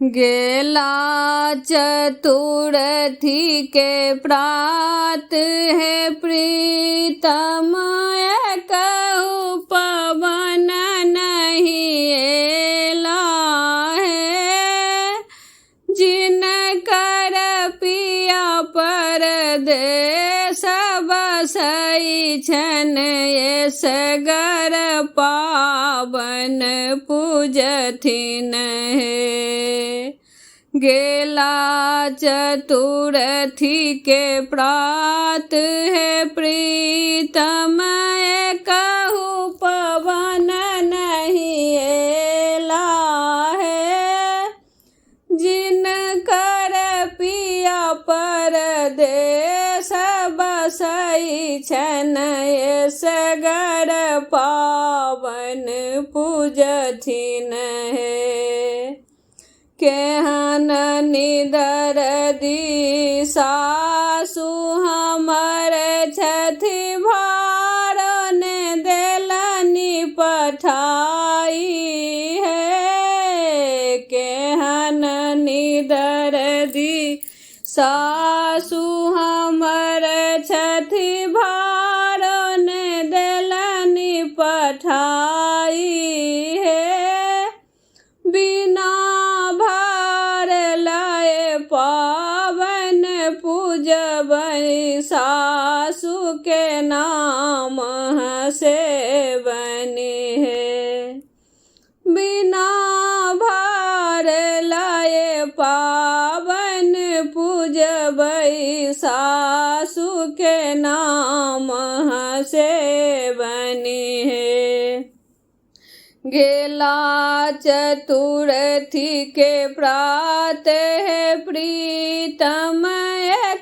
गेला चतुर्थी के प्रात है प्रीतम कहु पवन नहीं एला है। जिन कर पिया परदेस बसई छन ये सगर पावन पूजथिन है। गेला चतुर्थी के प्रात है प्रीतम कहु पवन नहीं एला है। जिन कर पिया परदेस बसई छन ये सगर पावन पूजथिन है। केहन निदर दी सासु हमर छथि भारन देलनि पठाई है। केहन निदर दी सासु हमर छथि भारन देलनि पठाई है। बिना भार लाए पावन पूजबनि सासु के नाम से बनी है। बिना भार लाए पावन पूजबई सासु के नाम से बनी है। गेला चतुर्थी के प्रात है प्रीतम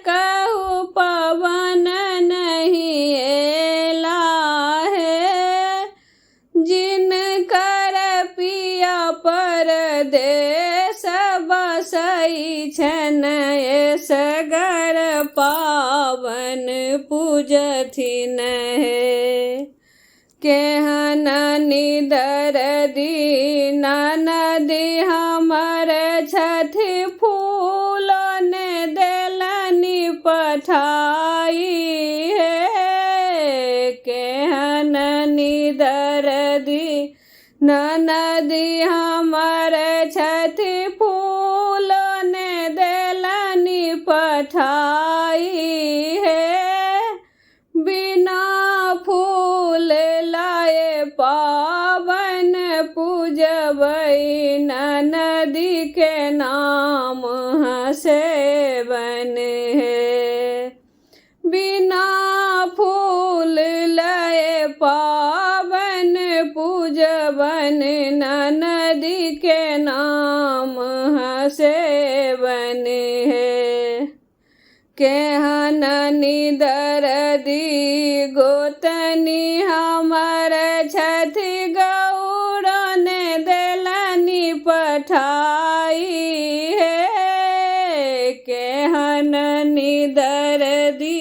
कहु पवन नहीं एला है। जिन कर पिया परदेस बसई छन ये सगर पावन पूजथिन है। केहन निदर दी ननदी हमर छथि फूलन देलनि पठाई है। केहन निदर दी ननदी हमर छथि फूलन देलनि पठाई है। बिना फूल लाए पावन पूजबई ननदी के नाम से बन है। बिना फूल लाए पावन पूजबन ननदी के नाम से बन है। केहन निदर दी गोतनी हमर छथि गौरन देलनि पठाई है। केहन निदर दी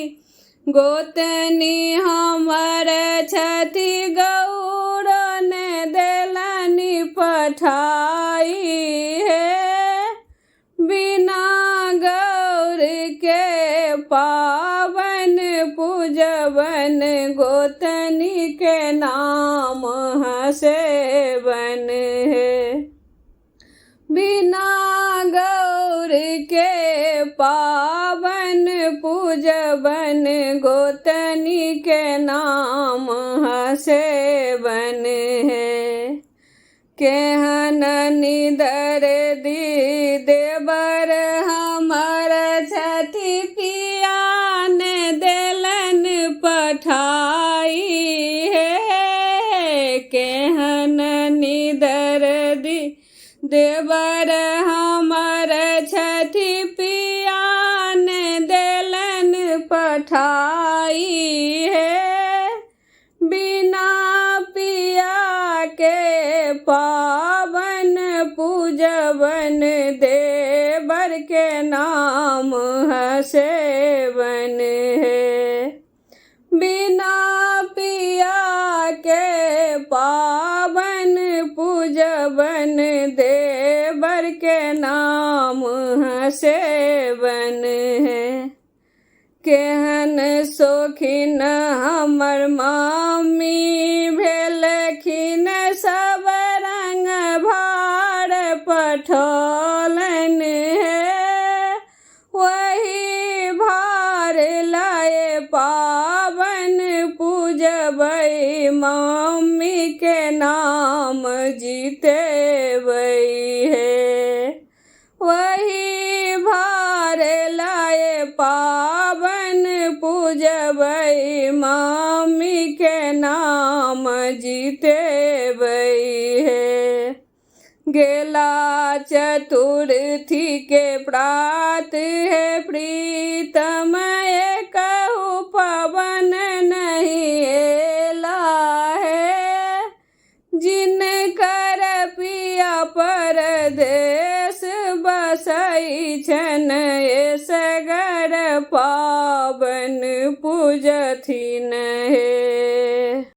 गोतनी हमर छथि गौरन देलनि पठाई है। बिना गौर के पावन पूजबन गोतनी के नाम से बन है। बिना गौर के पावन पूजबन गोतनी के नाम से बन है। केहन निदर दी देवर हमर छथि पियान देलन पठाई है। केहन निदर दी देवर हमर छथि पियान देलन पठाई है। बिना पिया के पावन पूजबन देवर के नाम से बन है। बिना पिया के पावन पूजबन देवर के नाम सेवन है। केहन शौखीन हमर मामी भेलखिन, सब रंग भार पठौलन है। वही भार लाए पावन पूजबै, मम्मी के नाम जीतेबै है। वही भार लाए पावन पूजबै, मम्मी के नाम जीतेबै है। गेला चतुर्थी के प्रात है प्रीतम, कहू पवन नहीं एला है। जिनकर पिया परदेश बसई छन, सगर पावन पूजथिन है।